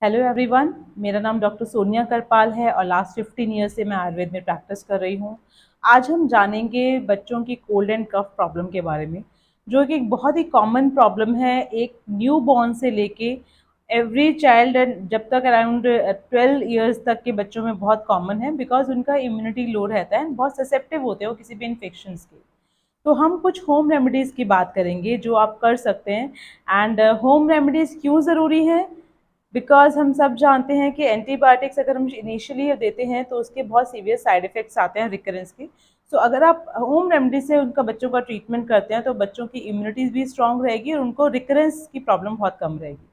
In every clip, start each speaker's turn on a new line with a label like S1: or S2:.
S1: Hello everyone, मेरा नाम doctor Sonia Karpal है और लास्ट 15 ईयर से मैं आयुर्वेद में प्रैक्टिस कर रही हूँ। आज हम जानेंगे बच्चों की कोल्ड एंड कफ प्रॉब्लम के बारे में, जो कि एक बहुत ही कॉमन प्रॉब्लम है। एक न्यू बॉर्न से लेके एवरी चाइल्ड एंड जब तक अराउंड 12 ईयर्स तक के बच्चों में बहुत कॉमन है, बिकॉज उनका इम्यूनिटी लो रहता है, बहुत ससेप्टिव होते हैं वो किसी भी इन्फेक्शंस के। तो हम कुछ होम रेमेडीज़ की बात करेंगे जो आप कर सकते हैं। एंड होम रेमेडीज़ क्यों ज़रूरी है? बिकॉज हम सब जानते हैं कि एंटीबायोटिक्स अगर हम इनिशियली देते हैं तो उसके बहुत सीवियर साइड इफ़ेक्ट्स आते हैं रिकरेंस के। तो अगर आप होम रेमेडी से उनका बच्चों का ट्रीटमेंट करते हैं तो बच्चों की इम्यूनिटी भी स्ट्रांग रहेगी और उनको रिकरेंस की प्रॉब्लम बहुत कम रहेगी।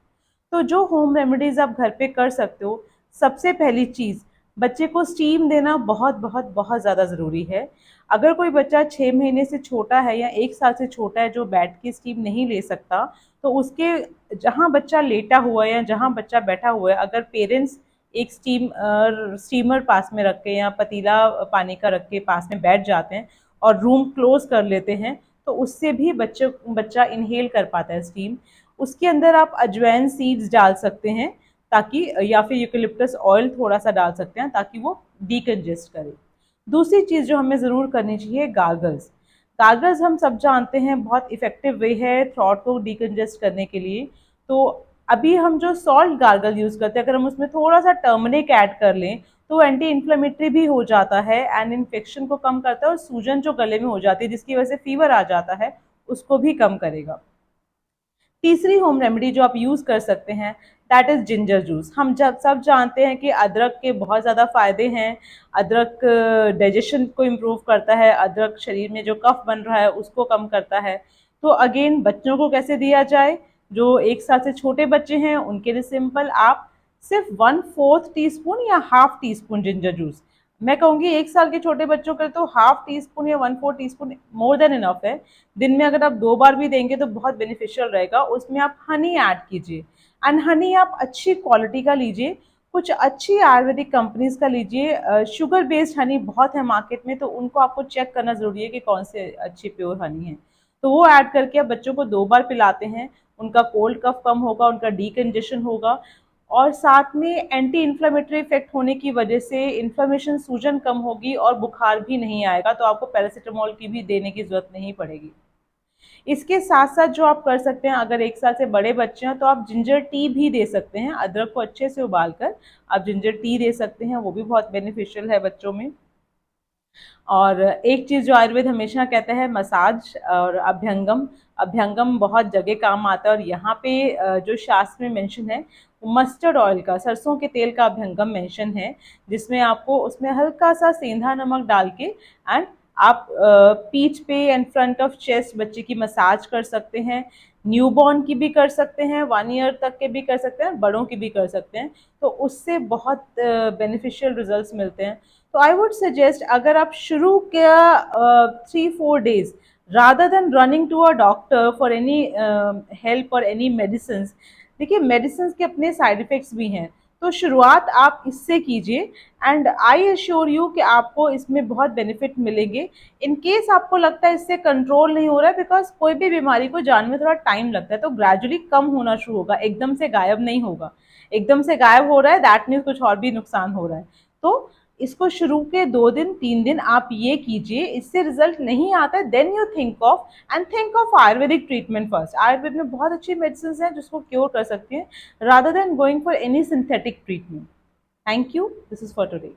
S1: तो जो होम रेमेडीज़ आप घर पे कर सकते हो, सबसे पहली चीज़, बच्चे को स्टीम देना बहुत बहुत बहुत ज़्यादा ज़रूरी है। अगर कोई बच्चा 6 महीने से छोटा है या 1 साल से छोटा है जो बैठ के स्टीम नहीं ले सकता, तो उसके जहाँ बच्चा लेटा हुआ है या जहाँ बच्चा बैठा हुआ है, अगर पेरेंट्स एक स्टीमर पास में रख के या पतीला पानी का रख के पास में बैठ जाते हैं और रूम क्लोज कर लेते हैं, तो उससे भी बच्चा इनहेल कर पाता है स्टीम। उसके अंदर आप अजवाइन सीड्स डाल सकते हैं ताकि, या फिर यूकेलिप्टस ऑयल थोड़ा सा डाल सकते हैं ताकि वो डिकंजेस्ट करे। दूसरी चीज़ जो हमें ज़रूर करनी चाहिए, गार्गल्स। गार्गल्स हम सब जानते हैं बहुत इफ़ेक्टिव वे है थ्रॉट को डिकंजेस्ट करने के लिए। तो अभी हम जो सॉल्ट गार्गल यूज़ करते हैं, अगर हम उसमें थोड़ा सा टर्मरिक ऐड कर लें तो एंटी इन्फ्लेमेटरी भी हो जाता है एंड इन्फेक्शन को कम करता है, और सूजन जो गले में हो जाती है जिसकी वजह से फीवर आ जाता है उसको भी कम करेगा। तीसरी होम रेमेडी जो आप यूज़ कर सकते हैं, दैट इज़ जिंजर जूस। हम जब सब जानते हैं कि अदरक के बहुत ज़्यादा फ़ायदे हैं। अदरक डाइजेशन को इम्प्रूव करता है, अदरक शरीर में जो कफ बन रहा है उसको कम करता है। तो अगेन बच्चों को कैसे दिया जाए? जो 1 साल से छोटे बच्चे हैं उनके लिए सिंपल, आप सिर्फ 1/4 टीस्पून या half tea spoon ginger juice, मैं कहूँगी 1 साल के छोटे बच्चों के तो हाफ टी स्पून या 1/4 टीस्पून मोर देन इनफ है। दिन में अगर आप 2 बार भी देंगे तो बहुत बेनिफिशियल रहेगा। उसमें आप हनी ऐड कीजिए एंड हनी आप अच्छी क्वालिटी का लीजिए, कुछ अच्छी आयुर्वेदिक कंपनीज का लीजिए। शुगर बेस्ड हनी बहुत है मार्केट में, तो उनको आपको चेक करना ज़रूरी है कि कौन से अच्छी प्योर हनी है। तो वो ऐड करके आप बच्चों को 2 बार पिलाते हैं, उनका कोल्ड कफ कम होगा, उनका डिकंजेशन होगा, और साथ में एंटी इन्फ्लेमेटरी इफेक्ट होने की वजह से इन्फ्लेमेशन, सूजन कम होगी और बुखार भी नहीं आएगा, तो आपको पैरासीटामोल की भी देने की ज़रूरत नहीं पड़ेगी। इसके साथ साथ जो आप कर सकते हैं, अगर 1 साल से बड़े बच्चे हैं तो आप जिंजर टी भी दे सकते हैं। अदरक को अच्छे से उबाल कर आप जिंजर टी दे सकते हैं, वो भी बहुत बेनिफिशियल है बच्चों में। और एक चीज़ जो आयुर्वेद हमेशा कहता है, मसाज और अभ्यंगम। अभ्यंगम बहुत जगह काम आता है, और यहाँ पे जो शास्त्र में मेंशन है, मस्टर्ड ऑयल का, सरसों के तेल का अभ्यंगम मेंशन है, जिसमें आपको उसमें हल्का सा सेंधा नमक डाल के एंड आप पीठ पे एंड फ्रंट ऑफ चेस्ट बच्चे की मसाज कर सकते हैं। न्यूबॉर्न की भी कर सकते हैं, 1 ईयर तक के भी कर सकते हैं, बड़ों की भी कर सकते हैं। तो उससे बहुत बेनिफिशियल रिजल्ट्स मिलते हैं। तो आई वुड सजेस्ट, अगर आप शुरू किया 3-4 days, rather than running to a doctor for any help और एनी मेडिसिन। देखिए, मेडिसिन के अपने साइड इफ़ेक्ट्स भी हैं, तो शुरुआत आप इससे कीजिए एंड आई एश्योर यू कि आपको इसमें बहुत बेनिफिट मिलेंगे। इन केस आपको लगता है इससे कंट्रोल नहीं हो रहा है, बिकॉज कोई भी बीमारी को जानने में थोड़ा टाइम लगता है, तो ग्रेजुअली कम होना शुरू होगा, एकदम से गायब नहीं होगा। एकदम से गायब हो रहा है दैट मीन्स कुछ और भी नुकसान हो रहा है। तो इसको शुरू के 2 दिन 3 दिन आप ये कीजिए, इससे रिजल्ट नहीं आता है, then you think of Ayurvedic treatment first. Ayurveda में बहुत अच्छी मेडिसिन हैं जिसको क्योर कर सकती हैं, rather than going for any synthetic treatment. Thank you, this is for today.